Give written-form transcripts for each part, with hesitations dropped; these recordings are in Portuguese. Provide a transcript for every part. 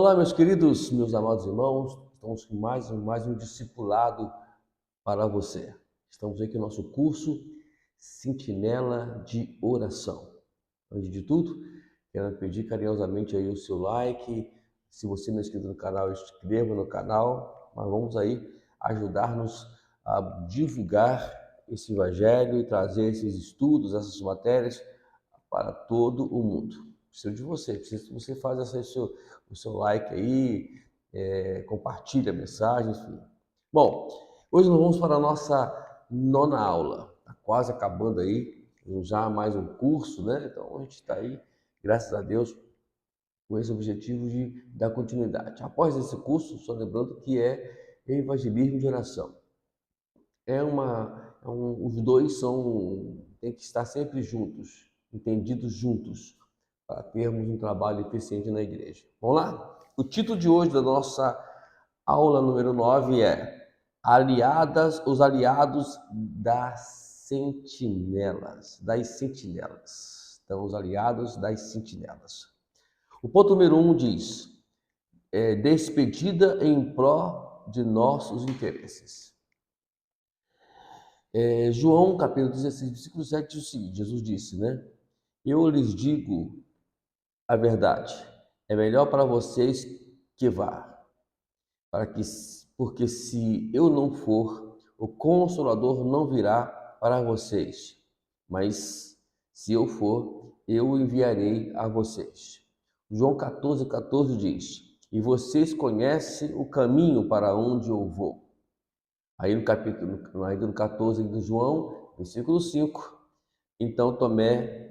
Olá, meus queridos, meus amados irmãos, estamos com mais um discipulado para você. Estamos aqui no nosso curso Sentinela de Oração. Antes de tudo, quero pedir carinhosamente aí o seu like. Se você não é inscrito no canal, inscreva no canal. Mas vamos aí ajudar-nos a divulgar esse evangelho e trazer esses estudos, essas matérias para todo o mundo. Preciso de você, preciso que você faça o seu like aí, compartilhe a mensagem, enfim. Bom, hoje nós vamos para a nossa nona aula. Está quase acabando aí, já mais um curso, né? Então a gente está aí, graças a Deus, com esse objetivo de dar continuidade. Após esse curso, só lembrando que é evangelismo de oração. Os dois têm que estar sempre juntos, entendidos juntos, para termos um trabalho eficiente na igreja. Vamos lá? O título de hoje da nossa aula número 9 é os aliados das sentinelas. Então, os aliados das sentinelas. O ponto número 1 diz, despedida em pró de nossos interesses. João, capítulo 16, versículo 7, diz o seguinte, Jesus disse, né? Eu lhes digo a verdade, é melhor para vocês que vá, porque se eu não for, o Consolador não virá para vocês, mas se eu for, eu o enviarei a vocês. João 14 diz, e vocês conhecem o caminho para onde eu vou. Aí no 14 de João, versículo 5, então Tomé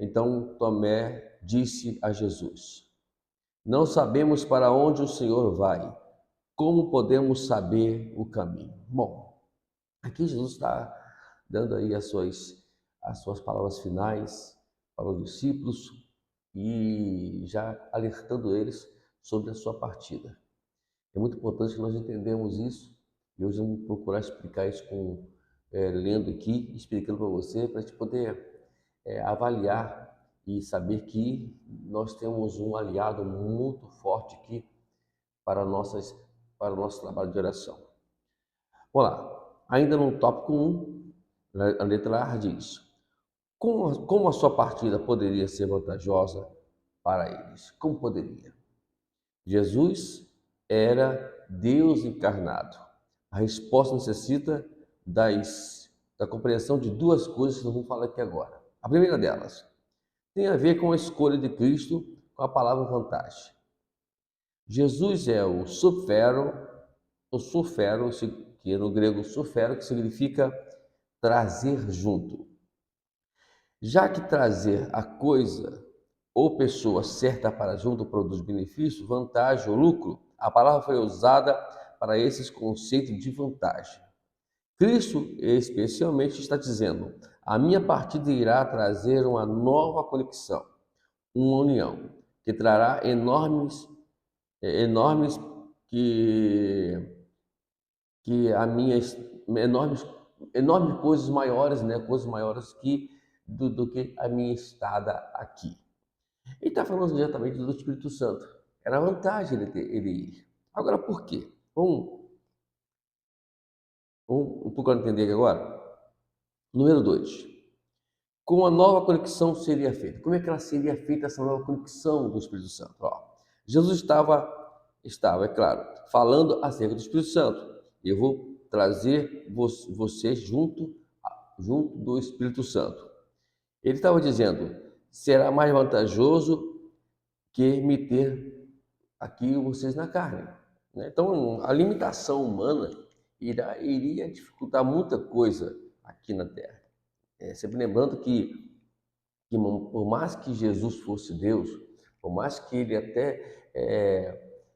disse a Jesus, não sabemos para onde o Senhor vai, como podemos saber o caminho? Bom, aqui Jesus está dando aí as suas palavras finais para os discípulos e já alertando eles sobre a sua partida. É muito importante que nós entendamos isso e hoje vamos procurar explicar isso lendo aqui, explicando para você, para a gente poder avaliar e saber que nós temos um aliado muito forte aqui para o nosso trabalho de oração. Vamos lá, ainda no tópico 1, a letra A diz, como a sua partida poderia ser vantajosa para eles? Como poderia? Jesus era Deus encarnado. A resposta necessita da compreensão de duas coisas que nós vamos falar aqui agora. A primeira delas tem a ver com a escolha de Cristo com a palavra vantagem. Jesus é o sufero, que no grego sufero, que significa trazer junto. Já que trazer a coisa ou pessoa certa para junto produz benefício, vantagem ou lucro, a palavra foi usada para esses conceitos de vantagem. Cristo, especialmente, está dizendo, a minha partida irá trazer uma nova conexão, uma união, que trará enormes que a minha enormes coisas maiores, né? Coisas maiores do que a minha estada aqui. Ele está falando diretamente do Espírito Santo. Era vantagem ele ir. Agora, por quê? Vamos procurar entender aqui agora. Número 2. Como a nova conexão seria feita? Como é que ela seria feita, essa nova conexão do Espírito Santo? Jesus estava, é claro, falando acerca do Espírito Santo. Eu vou trazer vocês junto do Espírito Santo. Ele estava dizendo, será mais vantajoso que me ter aqui vocês na carne. Então, a limitação humana iria dificultar muita coisa aqui na Terra. Sempre lembrando que por mais que Jesus fosse Deus, por mais que ele até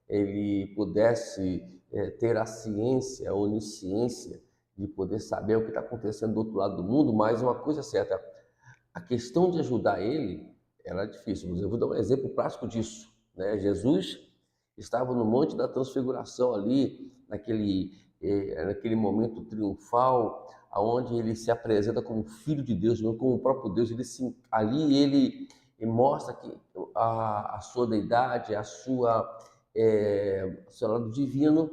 ele pudesse ter a ciência, a onisciência de poder saber o que está acontecendo do outro lado do mundo, mas uma coisa é certa, a questão de ajudar ele era difícil. Eu vou dar um exemplo prático disso, né? Jesus estava no Monte da Transfiguração ali, naquele momento triunfal, aonde ele se apresenta como Filho de Deus, como o próprio Deus. Ali ele mostra que a sua deidade, seu lado divino.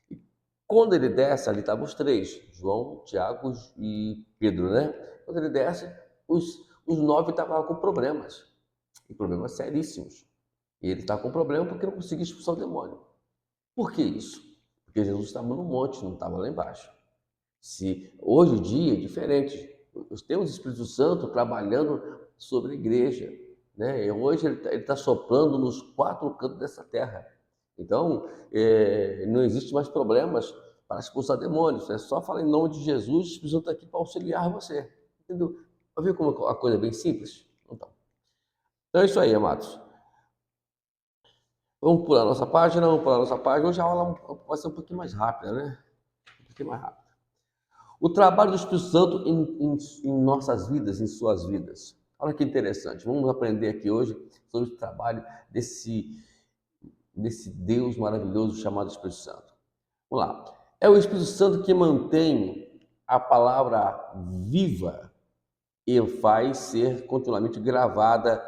E quando ele desce, ali estavam os três, João, Tiago e Pedro, né? Quando ele desce, os 9 estavam com problemas, e problemas seríssimos. E ele está com problema porque não conseguia expulsar o demônio. Por que isso? Porque Jesus estava no monte, não estava lá embaixo. Se hoje em dia é diferente, nós temos o Espírito Santo trabalhando sobre a igreja, né? E hoje ele está soprando nos 4 cantos dessa terra. Então, não existe mais problemas para expulsar demônios. É só falar em nome de Jesus, o Espírito Santo está aqui para auxiliar você. Entendeu? Vai ver como a coisa é bem simples? Então é isso aí, amados. Vamos pular a nossa página, vamos pular a nossa página. Hoje a aula vai ser um pouquinho mais rápida, né? Um pouquinho mais rápida. O trabalho do Espírito Santo em nossas vidas, em suas vidas. Olha que interessante. Vamos aprender aqui hoje sobre o trabalho desse Deus maravilhoso chamado Espírito Santo. Vamos lá. É o Espírito Santo que mantém a palavra viva e faz ser continuamente gravada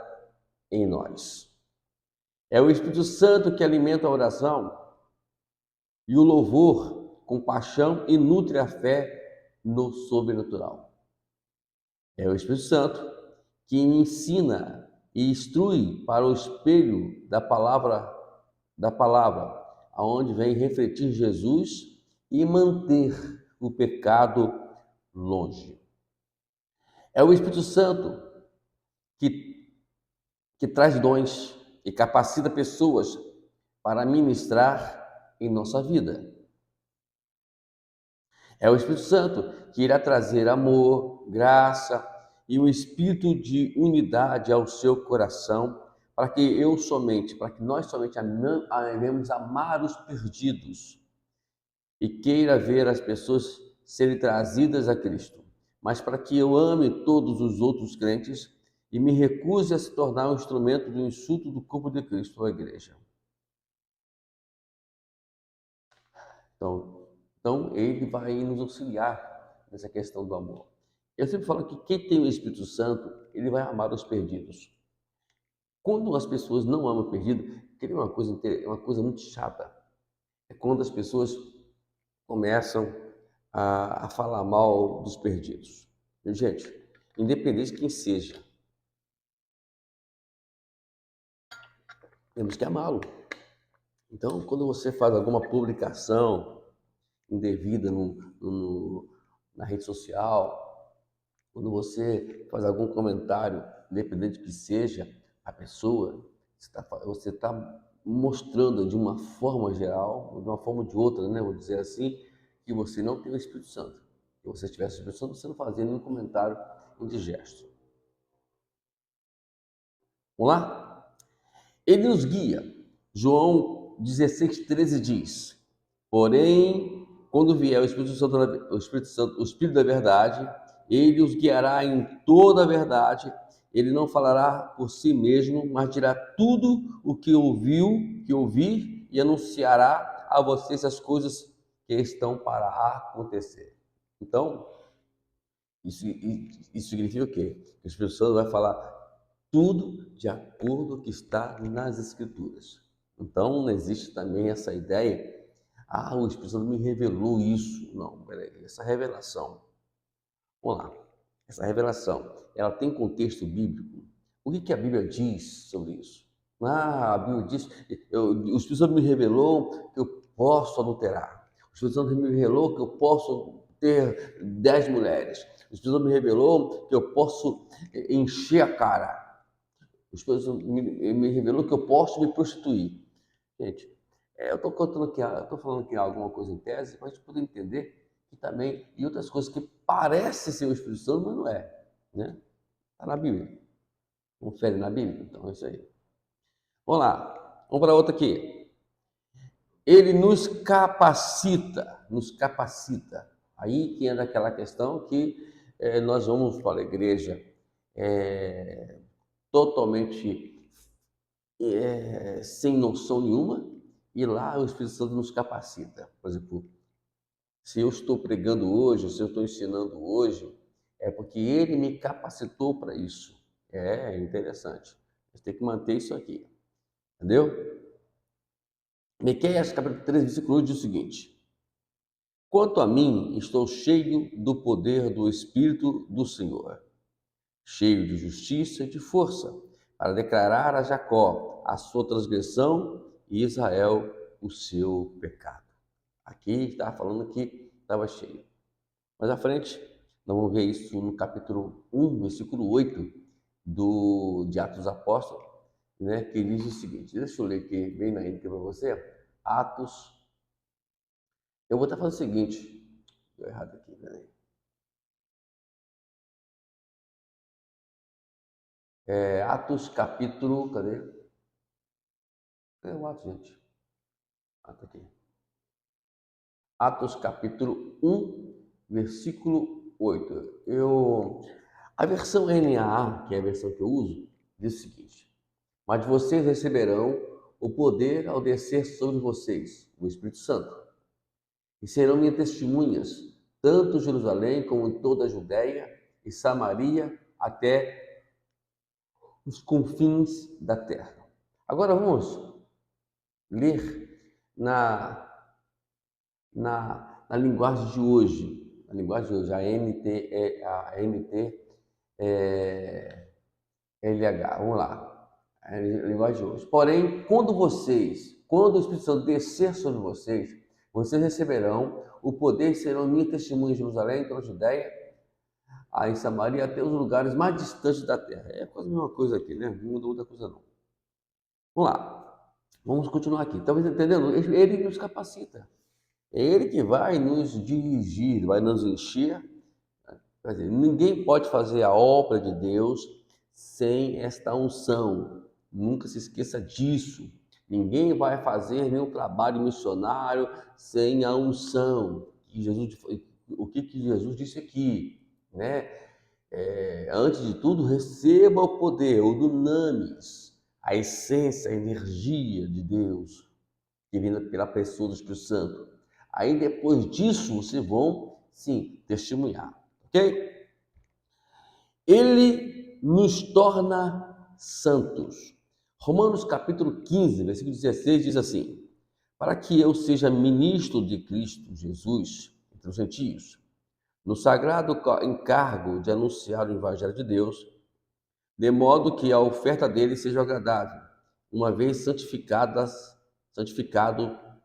em nós. É o Espírito Santo que alimenta a oração e o louvor com paixão e nutre a fé no sobrenatural. É o Espírito Santo que me ensina e instrui para o espelho da palavra, aonde vem refletir Jesus e manter o pecado longe. É o Espírito Santo que, que traz dons e capacita pessoas para ministrar em nossa vida. É o Espírito Santo que irá trazer amor, graça e um espírito de unidade ao seu coração, para que nós somente amemos amar os perdidos e queira ver as pessoas serem trazidas a Cristo, mas para que eu ame todos os outros crentes e me recuse a se tornar um instrumento do insulto do corpo de Cristo, a igreja. Então ele vai nos auxiliar nessa questão do amor. Eu sempre falo que quem tem o Espírito Santo, ele vai amar os perdidos. Quando as pessoas não amam o perdido, tem uma coisa muito chata. É quando as pessoas começam a falar mal dos perdidos. Gente, independente de quem seja, temos que amá-lo. Então, quando você faz alguma publicação indevida na rede social, quando você faz algum comentário, independente que seja a pessoa, você tá mostrando de uma forma geral, de uma forma ou de outra, né, vou dizer assim, que você não tem o Espírito Santo. Se você tivesse o Espírito Santo, você não fazia nenhum comentário indigesto. Vamos lá? Ele nos guia. João 16:13 diz: porém, quando vier o Espírito da verdade, ele os guiará em toda a verdade. Ele não falará por si mesmo, mas dirá tudo o que ouvir, e anunciará a vocês as coisas que estão para acontecer. Então, isso significa o quê? Que o Espírito Santo vai falar tudo de acordo com o que está nas Escrituras. Então, não existe também essa ideia, o Espírito Santo me revelou isso. Não, peraí, essa revelação, vamos lá, essa revelação, ela tem contexto bíblico. O que a Bíblia diz sobre isso? A Bíblia diz, o Espírito Santo me revelou que eu posso adulterar. O Espírito Santo me revelou que eu posso ter 10 mulheres. O Espírito Santo me revelou que eu posso encher a cara. O Espírito Santo me revelou que eu posso me prostituir. Gente, eu estou contando aqui, estou falando aqui alguma coisa em tese, para a gente poder entender que também, e outras coisas que parecem ser o Espírito Santo, mas não é. Né? Está na Bíblia. Confere na Bíblia. Então é isso aí. Vamos lá. Vamos para outra aqui. Ele nos capacita, nos capacita. Aí que entra aquela questão que nós vamos para a igreja totalmente sem noção nenhuma, e lá o Espírito Santo nos capacita. Por exemplo, se eu estou pregando hoje, se eu estou ensinando hoje, é porque ele me capacitou para isso. É interessante. A gente tem que manter isso aqui. Entendeu? Miqueias capítulo 3, versículo 8 diz o seguinte: quanto a mim, estou cheio do poder do Espírito do Senhor, cheio de justiça e de força, para declarar a Jacó a sua transgressão e Israel o seu pecado. Aqui está falando que estava cheio. Mais à frente, nós vamos ver isso no capítulo 1, versículo 8 de Atos dos Apóstolos, né, que diz o seguinte, deixa eu ler aqui bem na íntegra para você, Atos, eu vou estar falando o seguinte, deu errado aqui, peraí. Atos capítulo, cadê? Cadê o Atos, gente? Tá aqui. Atos capítulo 1, versículo 8. A versão NAA, que é a versão que eu uso, diz o seguinte: mas vocês receberão o poder ao descer sobre vocês, o Espírito Santo, e serão minhas testemunhas, tanto em Jerusalém como em toda a Judéia e Samaria, até os confins da terra. Agora vamos ler na linguagem de hoje, a NT LH, vamos lá, a linguagem de hoje. Porém, quando o Espírito Santo descer sobre vocês, vocês receberão o poder e serão minhas testemunhas em Jerusalém, toda a Judéia, em Samaria, até os lugares mais distantes da terra. É quase a mesma coisa aqui, né? Não muda muita coisa não. Vamos lá, vamos continuar aqui. Estão entendendo? Ele nos capacita. É Ele que vai nos dirigir, vai nos encher. Quer dizer, ninguém pode fazer a obra de Deus sem esta unção. Nunca se esqueça disso. Ninguém vai fazer nenhum trabalho missionário sem a unção. O que Jesus disse aqui, né? Antes de tudo, receba o poder, o dunamis, a essência, a energia de Deus, que vem pela pessoa do Espírito Santo. Aí depois disso, vocês vão, sim, testemunhar, ok? Ele nos torna santos. Romanos capítulo 15, versículo 16 diz assim: para que eu seja ministro de Cristo Jesus entre os gentios, no sagrado encargo de anunciar o evangelho de Deus, de modo que a oferta dele seja agradável, uma vez santificado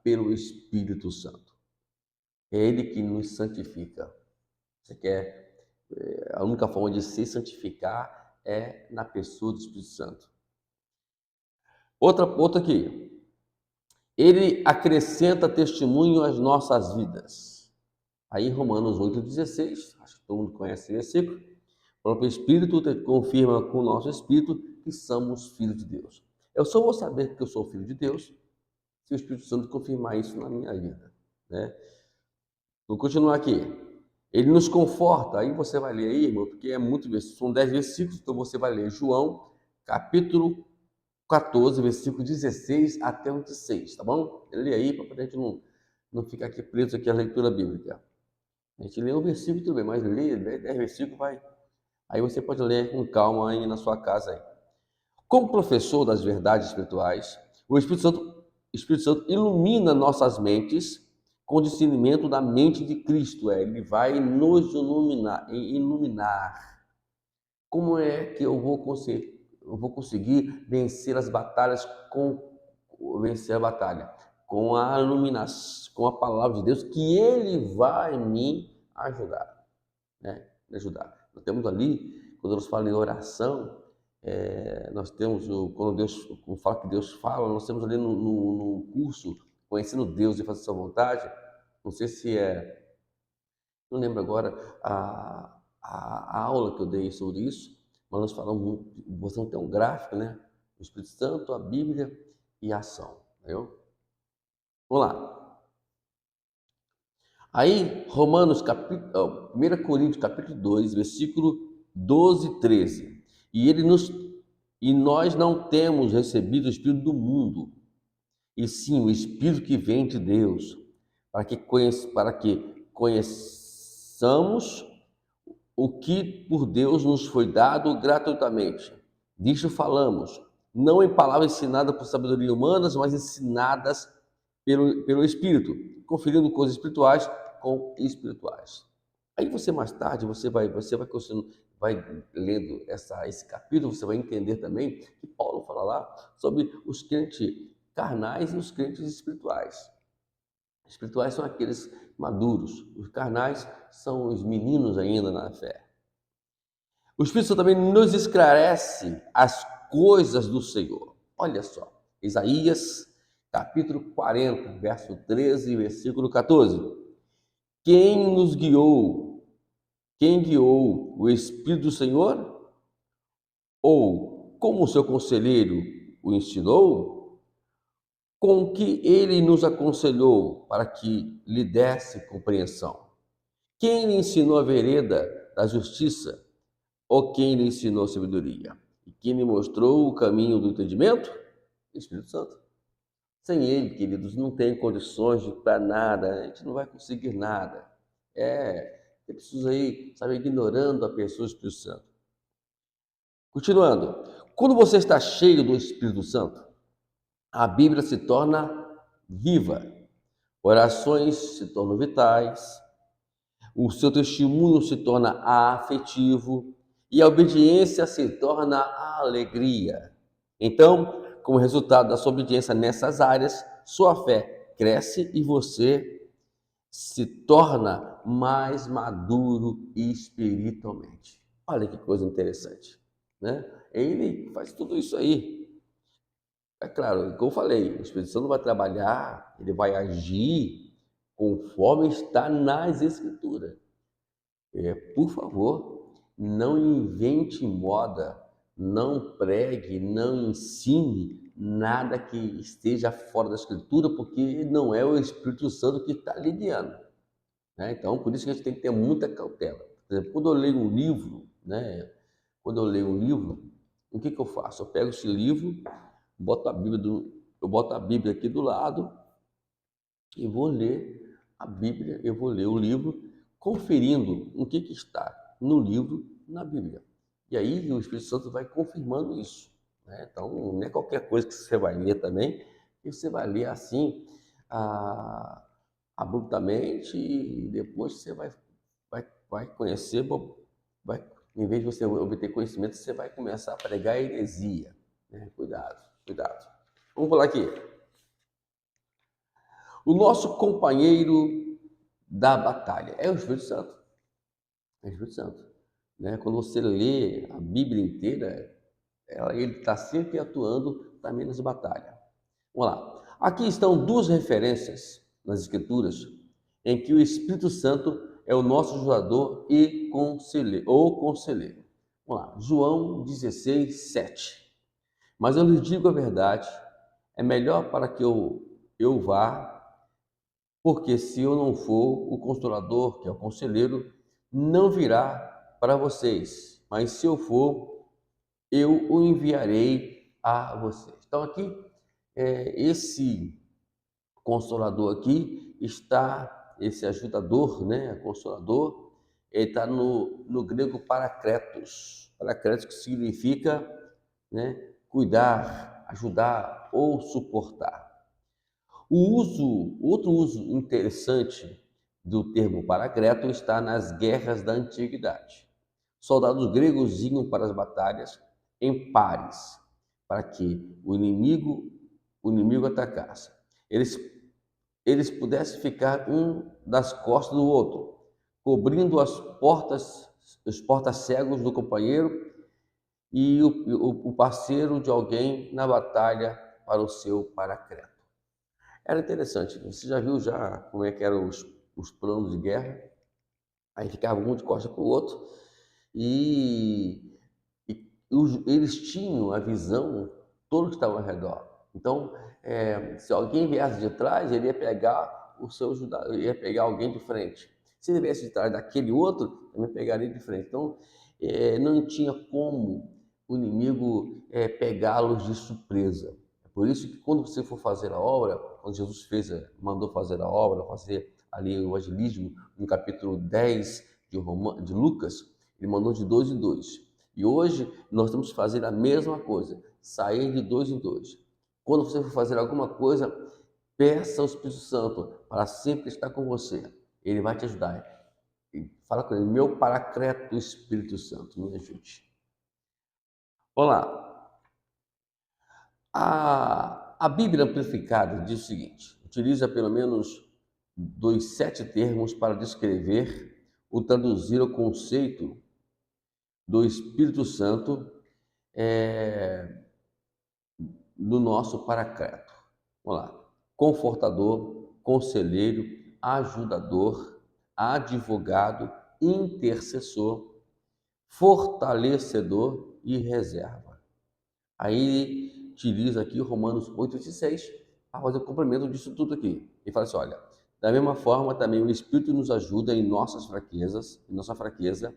pelo Espírito Santo. É Ele que nos santifica. Você quer? A única forma de se santificar é na pessoa do Espírito Santo. Outra aqui. Ele acrescenta testemunho às nossas vidas. Aí Romanos 8,16, acho que todo mundo conhece esse versículo. O próprio Espírito confirma com o nosso Espírito que somos filhos de Deus. Eu só vou saber que eu sou filho de Deus se o Espírito Santo confirmar isso na minha vida, né? Vou continuar aqui. Ele nos conforta, aí você vai ler aí, irmão, porque são 10 versículos, então você vai ler João, capítulo 14, versículo 16 até o 26, tá bom? Lê aí, para a gente não ficar aqui preso aqui à leitura bíblica. A gente lê um versículo, tudo bem, mas lê 10 versículos, vai. Aí você pode ler com calma aí na sua casa aí. Como professor das verdades espirituais, o Espírito Santo ilumina nossas mentes com o discernimento da mente de Cristo. Ele vai nos iluminar. Como é que eu vou conseguir vencer as batalhas vencer a batalha? Com a iluminação, com a palavra de Deus, que Ele vai me ajudar, né? Me ajudar. Nós temos ali, quando nós falamos em oração, nós temos, quando fala que Deus fala, nós temos ali no curso Conhecendo Deus e Fazer Sua Vontade, não sei se não lembro agora a aula que eu dei sobre isso, mas nós falamos, você não tem um gráfico, né? O Espírito Santo, a Bíblia e a ação, entendeu? Vamos lá. Aí, 1 Coríntios capítulo 2, versículo 12 e 13. E nós não temos recebido o Espírito do mundo, e sim o Espírito que vem de Deus, para que conheçamos o que por Deus nos foi dado gratuitamente. Disto falamos, não em palavras ensinadas por sabedoria humanas, mas ensinadas pelo Espírito, conferindo coisas espirituais com espirituais. Aí você mais tarde, vai lendo esse capítulo, você vai entender também que Paulo fala lá sobre os crentes carnais e os crentes espirituais. Os espirituais são aqueles maduros, os carnais são os meninos ainda na fé. O Espírito Santo também nos esclarece as coisas do Senhor. Olha só, Isaías, capítulo 40, verso 13 e versículo 14. Quem nos guiou? Quem guiou o Espírito do Senhor? Ou como o seu conselheiro o ensinou? Com que ele nos aconselhou para que lhe desse compreensão? Quem lhe ensinou a vereda da justiça? Ou quem lhe ensinou sabedoria? E quem lhe mostrou o caminho do entendimento? O Espírito Santo. Sem ele, queridos, não tem condições para nada, a gente não vai conseguir nada. É preciso aí, sabe, ignorando a pessoa do Espírito Santo. Continuando, quando você está cheio do Espírito Santo, a Bíblia se torna viva, orações se tornam vitais, o seu testemunho se torna afetivo e a obediência se torna alegria. Então, como resultado da sua obediência nessas áreas, sua fé cresce e você se torna mais maduro espiritualmente. Olha que coisa interessante, né? Ele faz tudo isso aí. É claro, como eu falei, o Espírito Santo vai trabalhar, ele vai agir conforme está nas Escrituras. Por favor, não invente moda, não pregue, não ensine nada que esteja fora da Escritura, porque não é o Espírito Santo que está lhe guiando, né? Então, por isso que a gente tem que ter muita cautela. Por exemplo, quando eu leio um livro, né? Quando eu leio um livro, o que eu faço? Eu pego esse livro, eu boto a Bíblia aqui do lado e vou ler a Bíblia, eu vou ler o livro, conferindo o que está no livro, na Bíblia. E aí o Espírito Santo vai confirmando isso, né? Então, não é qualquer coisa que você vai ler também, que você vai ler assim, abruptamente, e depois você vai conhecer, em vez de você obter conhecimento, você vai começar a pregar heresia, né? Cuidado, cuidado. Vamos falar aqui. O nosso companheiro da batalha é o Espírito Santo. É o Espírito Santo, né? Quando você lê a Bíblia inteira, ele está sempre atuando também nas batalhas. Vamos lá. Aqui estão duas referências nas Escrituras em que o Espírito Santo é o nosso ajudador e conselheiro. Vamos lá. João 16, 7. Mas eu lhes digo a verdade, é melhor para que eu vá, porque se eu não for, o Consolador, que é o conselheiro, não virá para vocês. Mas se eu for, eu o enviarei a vocês. Então aqui, esse Consolador aqui está, esse ajudador, né, Consolador, ele está no grego Paracletos. Paracletos que significa, né, cuidar, ajudar ou suportar. Outro uso interessante do termo paracleto está nas guerras da antiguidade. Soldados gregos iam para as batalhas em pares, para que o inimigo atacasse. Eles pudessem ficar um das costas do outro, cobrindo os porta-cegos do companheiro e o parceiro de alguém na batalha para o seu paracleto. Era interessante. Você já viu como é que eram os planos de guerra? Aí ficava um de costas para o outro e, eles tinham a visão todo que estava ao redor. Então, se alguém viesse de trás, ele ia pegar ia pegar alguém de frente. Se ele viesse de trás daquele outro, também pegaria de frente. Então, não tinha como o inimigo pegá-los de surpresa. Por isso que quando você for fazer a obra, quando Jesus mandou fazer a obra, fazer ali o evangelismo, no capítulo 10 de Lucas, ele mandou de 2 em 2. E hoje nós temos que fazer a mesma coisa, sair de 2 em 2. Quando você for fazer alguma coisa, Peça ao Espírito Santo para sempre estar com você. Ele vai te ajudar. E fala com ele, meu Paracleto Espírito Santo, me ajude. Vamos lá. A Bíblia Amplificada diz o seguinte: utiliza pelo menos 7 termos para descrever ou traduzir o conceito do Espírito Santo no nosso Paracleto. Vamos lá. Confortador, conselheiro, ajudador, advogado, intercessor, fortalecedor e reserva. Aí utiliza aqui Romanos 8:6 para fazer o complemento disso tudo aqui. Ele fala assim, olha, da mesma forma também o Espírito nos ajuda em nossas fraquezas, em nossa fraqueza,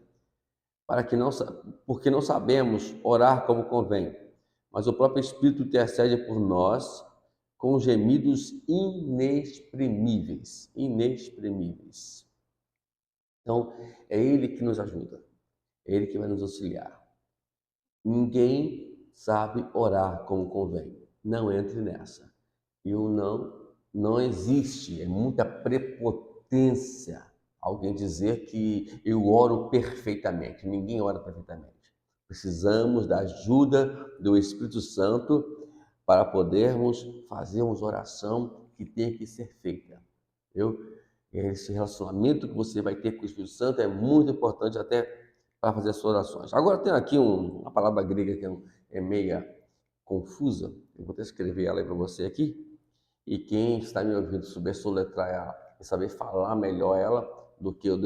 porque não sabemos orar como convém, mas o próprio Espírito intercede por nós com gemidos inexprimíveis, inexprimíveis. Então, é Ele que nos ajuda, é Ele que vai nos auxiliar. Ninguém sabe orar como convém. Não entre nessa. E o não existe. É muita prepotência alguém dizer que eu oro perfeitamente. Ninguém ora perfeitamente. Precisamos da ajuda do Espírito Santo para podermos fazermos oração que tem que ser feita. Esse relacionamento que você vai ter com o Espírito Santo é muito importante até para fazer as suas orações. Agora tem aqui uma palavra grega que é meia confusa. Eu vou até escrever ela aí para você aqui. E quem está me ouvindo souber soletrar ela e saber falar melhor ela do que eu,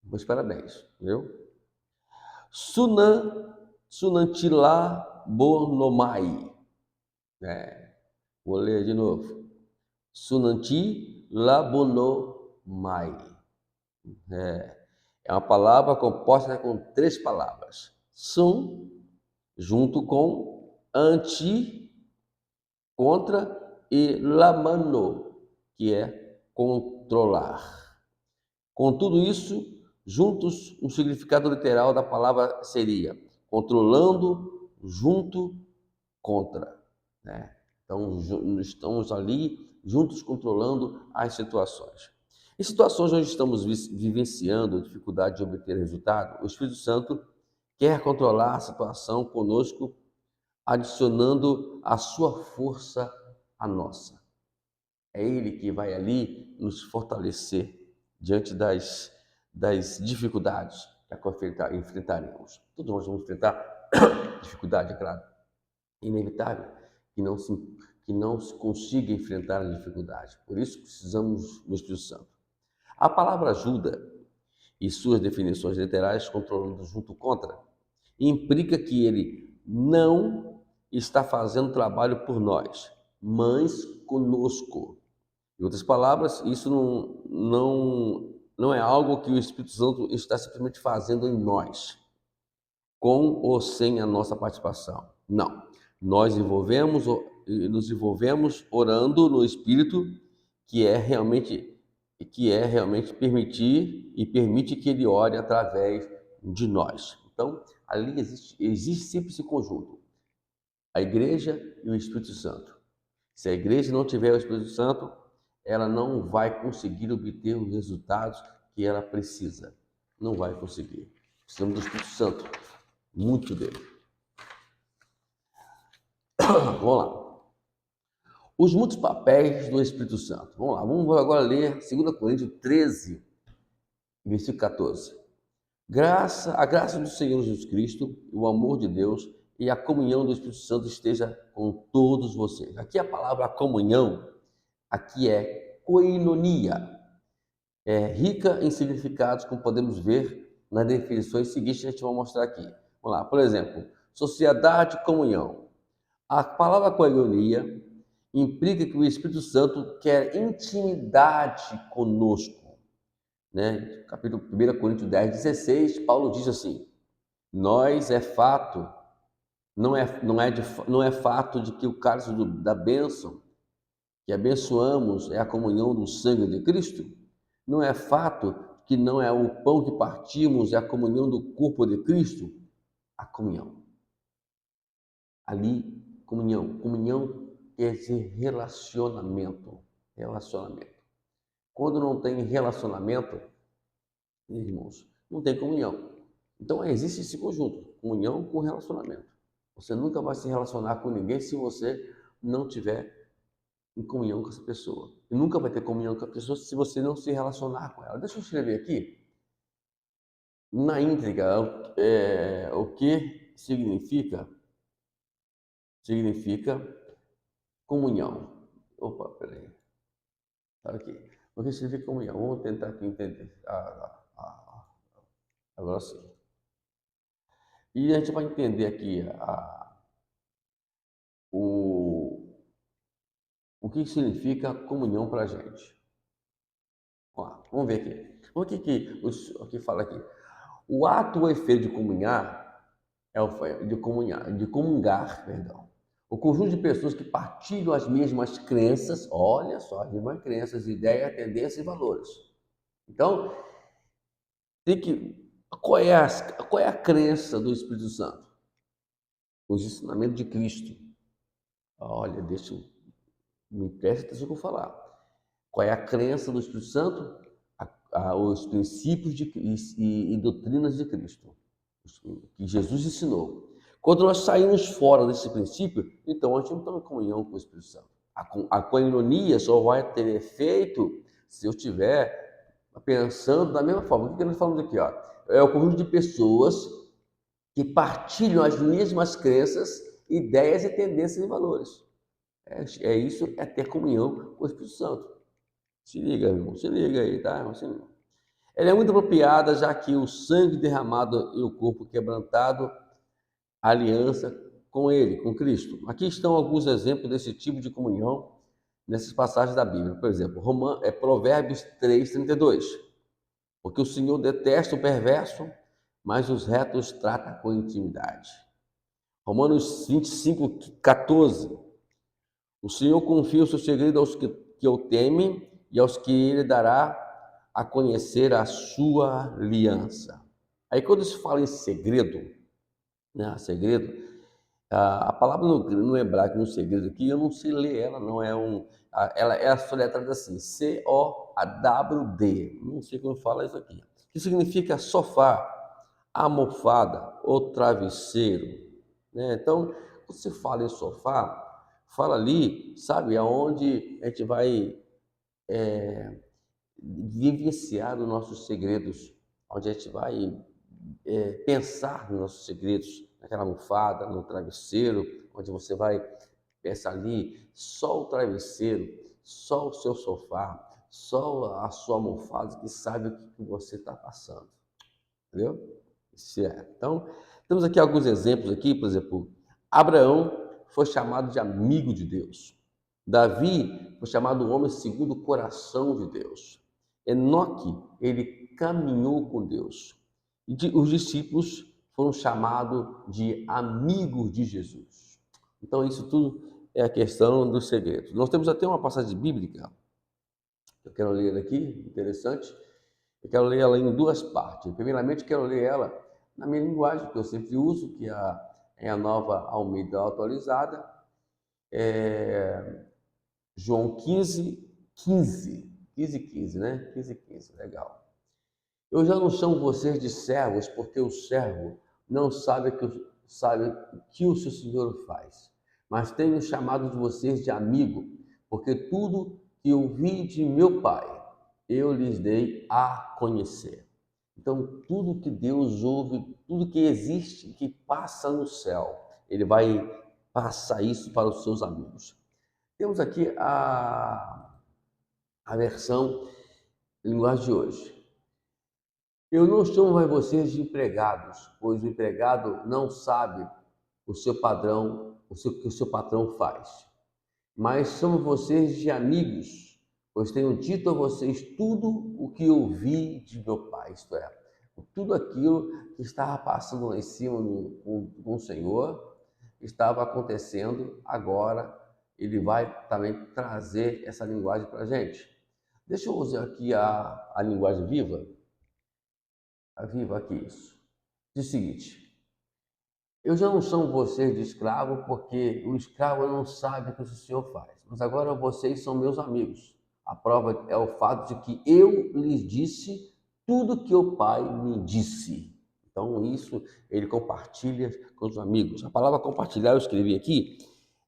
meus parabéns, viu? Sunantilabonomai. Vou ler de novo. Sunantilabonomai. É uma palavra composta com 3 palavras. Sun, junto com, anti, contra, e lamano, que é controlar. Com tudo isso, juntos, um significado literal da palavra seria controlando, junto, contra. Né? Então, estamos ali juntos controlando as situações. Em situações onde estamos vivenciando dificuldade de obter resultado, o Espírito Santo quer controlar a situação conosco, adicionando a sua força à nossa. É Ele que vai ali nos fortalecer diante das dificuldades que enfrentaremos. Todos nós vamos enfrentar dificuldade, é claro. Inevitável que não se consiga enfrentar a dificuldade. Por isso precisamos do Espírito Santo. A palavra ajuda e suas definições literais, controlando junto contra, implica que ele não está fazendo trabalho por nós, mas conosco. Em outras palavras, isso não é algo que o Espírito Santo está simplesmente fazendo em nós, com ou sem a nossa participação. Não. Nós nos envolvemos orando no Espírito, que é realmente permite que ele ore através de nós. Então, ali existe sempre esse conjunto, a igreja e o Espírito Santo. Se a igreja não tiver o Espírito Santo, ela não vai conseguir obter os resultados que ela precisa. Não vai conseguir. Precisamos do Espírito Santo, muito dele. Vamos lá. Os muitos papéis do Espírito Santo. Vamos lá, vamos agora ler 2 Coríntios 13, versículo 14. A graça do Senhor Jesus Cristo, o amor de Deus e a comunhão do Espírito Santo esteja com todos vocês. Aqui a palavra comunhão, aqui é koinonia. É rica em significados, como podemos ver nas definições seguintes que a gente vai mostrar aqui. Vamos lá, por exemplo, sociedade e comunhão. A palavra koinonia implica que o Espírito Santo quer intimidade conosco. Né? Capítulo 1 Coríntios 10:16, Paulo diz assim: nós é fato, não é fato de que o cálice da bênção que abençoamos é a comunhão do sangue de Cristo? Não é fato que não é o pão que partimos é a comunhão do corpo de Cristo? A comunhão. Ali, comunhão quer dizer relacionamento. Relacionamento. Quando não tem relacionamento, irmãos, não tem comunhão. Então existe esse conjunto, comunhão com relacionamento. Você nunca vai se relacionar com ninguém se você não tiver em comunhão com essa pessoa. E nunca vai ter comunhão com a pessoa se você não se relacionar com ela. Deixa eu escrever aqui, na íntegra, o que significa comunhão. Opa, peraí. Tá aqui. O que significa comunhão? Vamos tentar aqui entender. Agora sim. E a gente vai entender aqui o, o que significa comunhão para a gente. Vamos ver aqui. O que fala aqui? O ato ou efeito de comunhar de comungar, perdão. O conjunto de pessoas que partilham as mesmas crenças, olha só, as mesmas crenças, ideias, tendências e valores. Então, qual é a crença do Espírito Santo? Os ensinamentos de Cristo. Olha, me preste atenção no que eu vou falar. Qual é a crença do Espírito Santo? Os princípios e doutrinas de Cristo, que Jesus ensinou. Quando nós saímos fora desse princípio, então a gente não está em comunhão com o Espírito Santo. A coinonia só vai ter efeito se eu estiver pensando da mesma forma. O que nós falamos aqui? É o conjunto de pessoas que partilham as mesmas crenças, ideias e tendências e valores. Isso é ter comunhão com o Espírito Santo. Se liga, irmão, se liga aí, tá? Ela é muito apropriada, já que o sangue derramado e o corpo quebrantado, a aliança com ele, com Cristo. Aqui estão alguns exemplos desse tipo de comunhão nessas passagens da Bíblia. Por exemplo, Provérbios 3:32. Porque o Senhor detesta o perverso, mas os retos trata com intimidade. Romanos 25:14. O Senhor confia o seu segredo aos que o temem e aos que ele dará a conhecer a sua aliança. Aí quando se fala em segredo, né, segredo, a palavra no hebraico, no segredo aqui, eu não sei ler ela, não é ela é soletrada assim, C-O-A-W-D, não sei como fala isso aqui, que significa sofá, almofada ou travesseiro, né? Então, quando se fala em sofá, fala ali, sabe, aonde a gente vai vivenciar os nossos segredos, onde a gente vai pensar nos nossos segredos, naquela almofada, no travesseiro, onde você vai pensar ali, só o travesseiro, só o seu sofá, só a sua almofada que sabe o que você está passando, entendeu? Então, temos aqui alguns exemplos aqui, por exemplo, Abraão foi chamado de amigo de Deus. Davi foi chamado homem segundo o coração de Deus. Enoque, ele caminhou com Deus. Os discípulos foram chamados de amigos de Jesus. Então, isso tudo é a questão dos segredos. Nós temos até uma passagem bíblica, que eu quero ler aqui, interessante. Eu quero ler ela em duas partes. Primeiramente, quero ler ela na minha linguagem, que eu sempre uso, que é a Nova Almeida Atualizada. João 15:15, né? 15:15, legal. Eu já não chamo vocês de servos, porque o servo não sabe o que o seu senhor faz. Mas tenho chamado de vocês de amigo, porque tudo que eu vi de meu Pai, eu lhes dei a conhecer. Então, tudo que Deus ouve, tudo que existe, que passa no céu, Ele vai passar isso para os seus amigos. Temos aqui a versão linguagem de hoje. Eu não chamo mais vocês de empregados, pois o empregado não sabe o seu padrão, que o seu patrão faz. Mas chamo vocês de amigos, pois tenho dito a vocês tudo o que ouvi de meu Pai, isto é, tudo aquilo que estava passando lá em cima com o Senhor, estava acontecendo, agora Ele vai também trazer essa linguagem para a gente. Deixa eu usar aqui a linguagem viva. A viva aqui, isso. Diz o seguinte: Eu já não chamo vocês de escravo, porque o escravo não sabe o que o Senhor faz. Mas agora vocês são meus amigos. A prova é o fato de que eu lhes disse tudo que o Pai me disse. Então, isso ele compartilha com os amigos. A palavra compartilhar, eu escrevi aqui,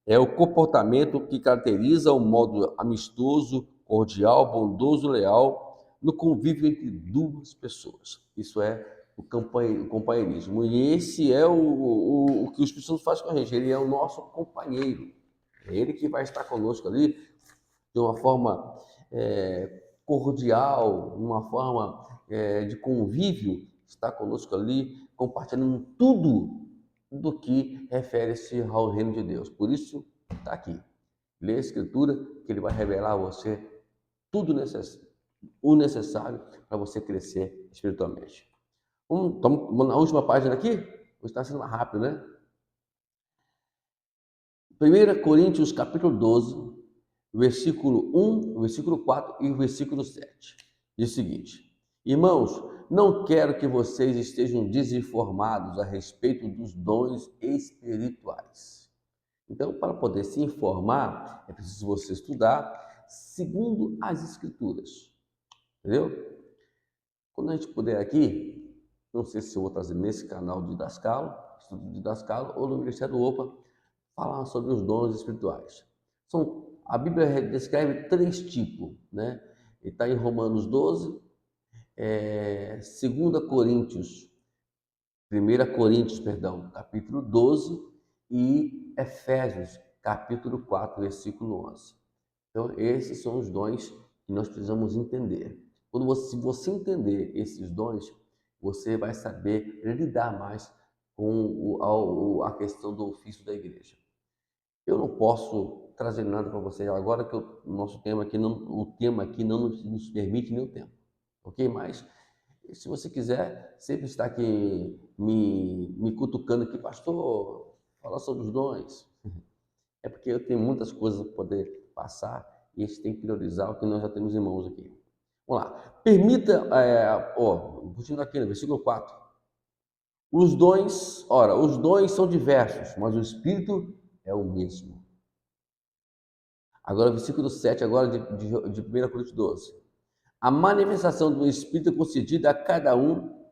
é o comportamento que caracteriza o modo amistoso, cordial, bondoso, leal no convívio entre duas pessoas. Isso é o companheirismo. E esse é o que o Espírito Santo faz com a gente. Ele é o nosso companheiro. É ele que vai estar conosco ali de uma forma cordial, uma forma de convívio, está conosco ali, compartilhando tudo do que refere-se ao reino de Deus. Por isso, está aqui. Lê a Escritura, que ele vai revelar a você tudo o necessário para você crescer espiritualmente. Vamos na última página aqui? Hoje está sendo mais rápido, né? 1 Coríntios capítulo 12, versículo 1, versículo 4 e versículo 7. Diz o seguinte: Irmãos, não quero que vocês estejam desinformados a respeito dos dons espirituais. Então, para poder se informar, é preciso você estudar segundo as Escrituras. Entendeu? Quando a gente puder aqui, não sei se eu vou trazer nesse canal de Dascalo, Estudo de Dascalo, ou no Ministério do OPA, falar sobre os dons espirituais. A Bíblia descreve 3 tipos, né? Está em Romanos 12, 2 Coríntios, 1 Coríntios, perdão, capítulo 12 e Efésios, capítulo 4, versículo 11. Então, esses são os dons que nós precisamos entender. Se você entender esses dons, você vai saber lidar mais com a questão do ofício da igreja. Eu não posso trazer nada para vocês agora que o nosso tema aqui não, o tema aqui não nos permite nem o tempo, ok? Mas se você quiser, sempre está aqui me cutucando aqui, pastor, fala sobre os dons. É porque eu tenho muitas coisas para poder passar e a gente tem que priorizar o que nós já temos em mãos aqui. Vamos lá. Permita, continuando aqui no versículo 4. Os dons são diversos, mas o Espírito é o mesmo. Agora, versículo 7, agora de 1 Coríntios 12. A manifestação do Espírito é concedida a cada um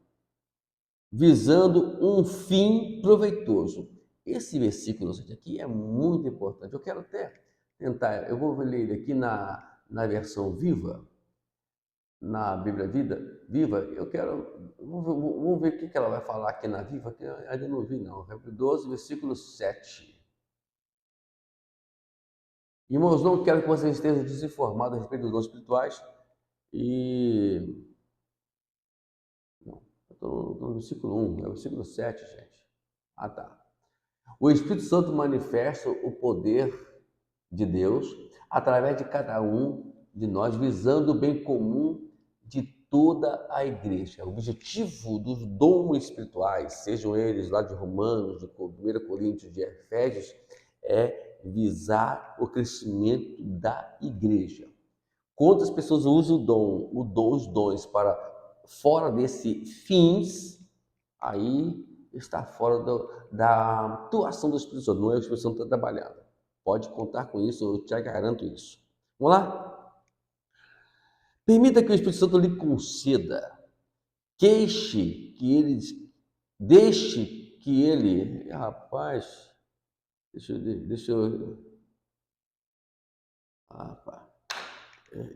visando um fim proveitoso. Esse versículo aqui é muito importante. Eu quero até tentar, eu vou ler ele aqui na versão viva, na Bíblia Viva. Vamos ver o que ela vai falar aqui na Viva, que eu ainda não vi não. Capítulo 12, versículo 7. Irmãos, não quero que vocês estejam desinformados a respeito dos dons espirituais e... Não, eu estou no versículo 1, é o versículo 7, gente. Ah, tá. O Espírito Santo manifesta o poder de Deus através de cada um de nós, visando o bem comum de toda a igreja. O objetivo dos dons espirituais, sejam eles lá de Romanos, de 1 Coríntios, de Efésios, é visar o crescimento da igreja. Quantas pessoas usam os dons para fora desse fins, aí está fora da atuação do Espírito Santo, não é o Espírito Santo que está trabalhando. Pode contar com isso, eu te garanto isso. Vamos lá? Permita que o Espírito Santo lhe conceda, deixe que ele, rapaz,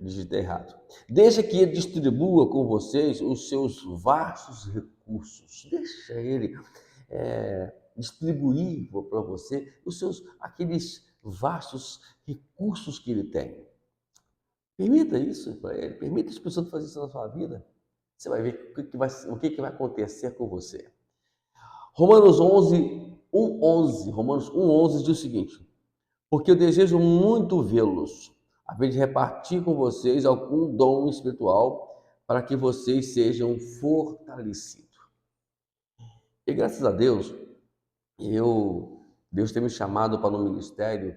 digitei errado. Deixa que ele distribua com vocês os seus vastos recursos. Deixa ele distribuir para você aqueles vastos recursos que ele tem. Permita isso para ele, permita a Espírito Santo fazer isso na sua vida. Você vai ver o que vai acontecer com você. Romanos 1:11 diz o seguinte: porque eu desejo muito vê-los, a fim de repartir com vocês algum dom espiritual, para que vocês sejam fortalecidos. E graças a Deus, Deus tem me chamado para um ministério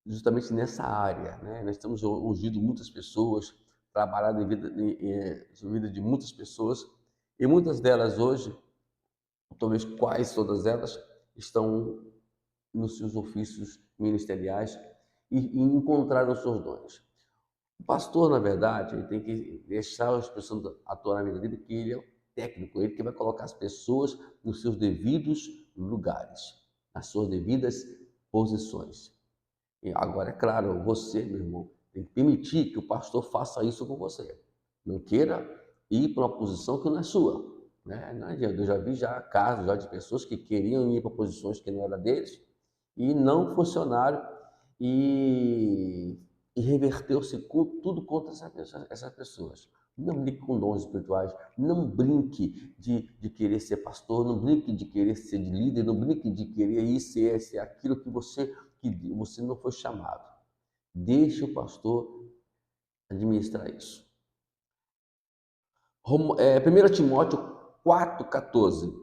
justamente nessa área, né? Nós temos ungido muitas pessoas, trabalhado em vida de muitas pessoas, e muitas delas hoje talvez quais todas elas estão nos seus ofícios ministeriais e encontraram os seus dons. O pastor, na verdade, ele tem que deixar a expressão atuar na vida dele, que ele é o técnico, ele que vai colocar as pessoas nos seus devidos lugares, nas suas devidas posições. E agora, é claro, você, meu irmão, tem que permitir que o pastor faça isso com você. Não queira ir para uma posição que não é sua. Né? Não adianta. Eu já vi casos de pessoas que queriam ir para posições que não eram deles e não funcionaram e, e reverteu-se tudo contra essas pessoas. Não brinque com dons espirituais, não brinque de querer ser pastor, não brinque de querer ser líder, não brinque de querer ir ser aquilo que você não foi chamado. Deixe o pastor administrar isso. 1 Timóteo 4,14.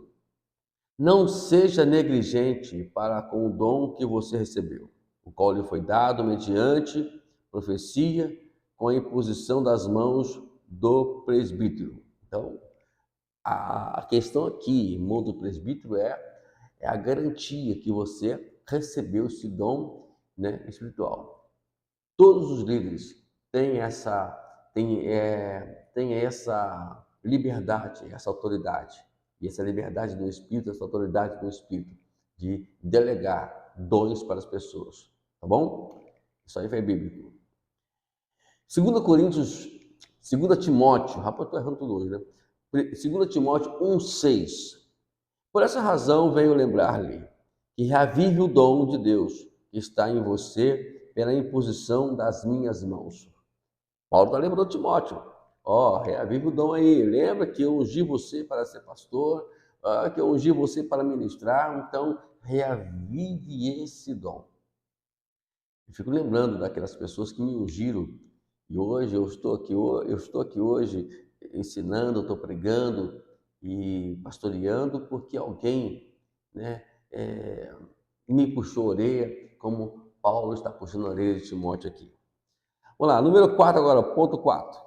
Não seja negligente para com o dom que você recebeu, o qual lhe foi dado mediante profecia, com a imposição das mãos do presbítero. Então, a questão aqui, irmão do presbítero, é a garantia que você recebeu esse dom, né, espiritual. Todos os líderes têm essa liberdade, essa autoridade, e essa liberdade do Espírito, essa autoridade do Espírito, de delegar dons para as pessoas, tá bom? Isso aí foi bíblico. 2 Timóteo, rapaz, estou errando tudo hoje, né? 2 Timóteo 1,6. Por essa razão venho lembrar-lhe que reavive o dom de Deus que está em você pela imposição das minhas mãos. Paulo está lembrando Timóteo. Reavive o dom aí. Lembra que eu ungi você para ser pastor, que eu ungi você para ministrar, então reavive esse dom. Eu fico lembrando daquelas pessoas que me ungiram e hoje eu estou aqui hoje ensinando, estou pregando e pastoreando porque alguém, né, me puxou a orelha, como Paulo está puxando a orelha de Timóteo aqui. Vamos lá, número 4 agora, ponto 4.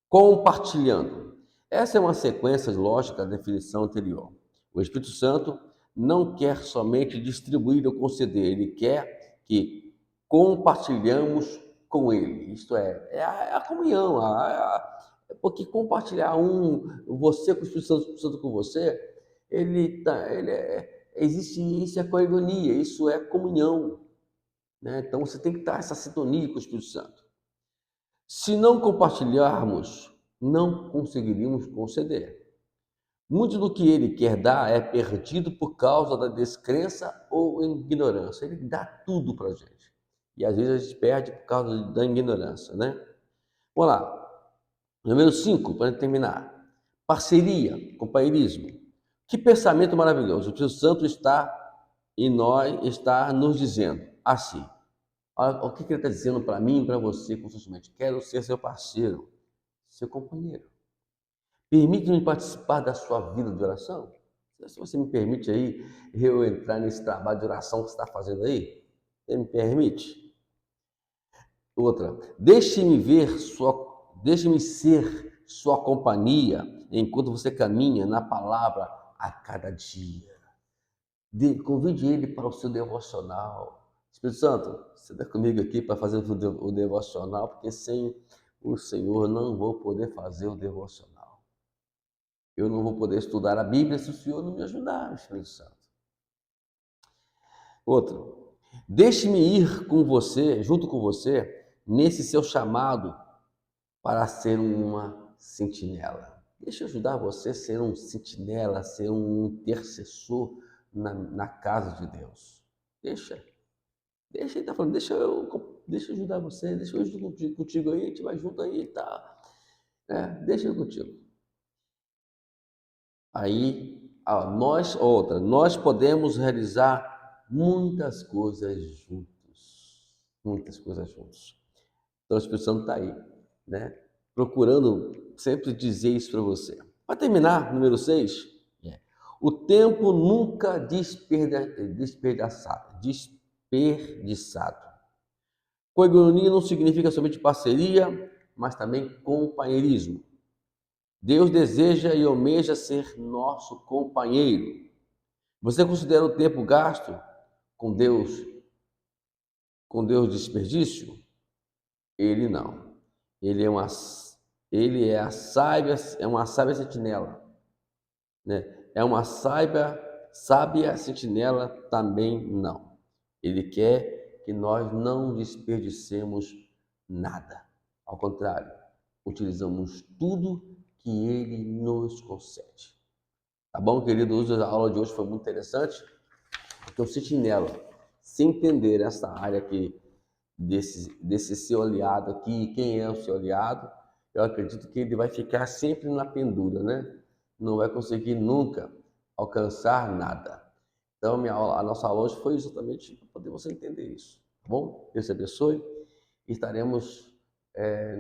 Compartilhando. Essa é uma sequência lógica da definição anterior. O Espírito Santo não quer somente distribuir ou conceder, ele quer que compartilhamos com ele. Isto é a comunhão, porque compartilhar você com o Espírito Santo com você, existe isso, é coinonia, isso é comunhão. Né? Então você tem que estar essa sintonia com o Espírito Santo. Se não compartilharmos, não conseguiríamos conceder. Muito do que ele quer dar é perdido por causa da descrença ou ignorância. Ele dá tudo para a gente. E às vezes a gente perde por causa da ignorância, né? Vamos lá. Número 5, para terminar. Parceria, companheirismo. Que pensamento maravilhoso. O Espírito Santo está nos dizendo assim. Olha o que ele está dizendo para mim e para você constantemente. Quero ser seu parceiro, seu companheiro. Permite-me participar da sua vida de oração? Se você me permite aí, eu entrar nesse trabalho de oração que você está fazendo aí, você me permite? Outra, deixe-me ser sua companhia enquanto você caminha na palavra a cada dia. Convide ele para o seu devocional. Espírito Santo, você está comigo aqui para fazer o devocional, porque sem o Senhor não vou poder fazer o devocional. Eu não vou poder estudar a Bíblia se o Senhor não me ajudar, Espírito Santo. Outro, deixe-me ir com você, junto com você, nesse seu chamado para ser uma sentinela. Deixa eu ajudar você a ser um sentinela, a ser um intercessor na casa de Deus. Deixa ele tá falando, deixa eu ajudar você, deixa eu ajudar contigo aí, a gente vai junto aí, tá? Deixa eu contigo. Aí, nós podemos realizar muitas coisas juntos. Muitas coisas juntos. Então, a Espírito Santo está aí, né? Procurando sempre dizer isso para você. Para terminar, número 6, o tempo nunca desperdiçado. Coinonia não significa somente parceria, mas também companheirismo. Deus deseja e almeja ser nosso companheiro. Você considera o tempo gasto com Deus, desperdício? Ele não. Ele é uma, é uma sábia sentinela, né? É uma sábia sentinela também não. Ele quer que nós não desperdicemos nada. Ao contrário, utilizamos tudo que ele nos concede. Tá bom, queridos? A aula de hoje foi muito interessante. Então, sentinela, se entender essa área aqui, desse seu aliado aqui, quem é o seu aliado, eu acredito que ele vai ficar sempre na pendura, né? Não vai conseguir nunca alcançar nada. Então, a nossa aula hoje foi exatamente para poder você entender isso. Tá bom? Deus te abençoe. Estaremos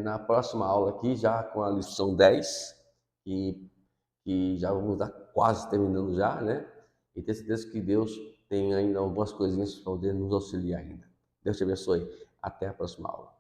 na próxima aula aqui, já com a lição 10, que já vamos estar quase terminando já, né? E tenho certeza que Deus tem ainda algumas coisinhas para poder nos auxiliar ainda. Deus te abençoe. Até a próxima aula.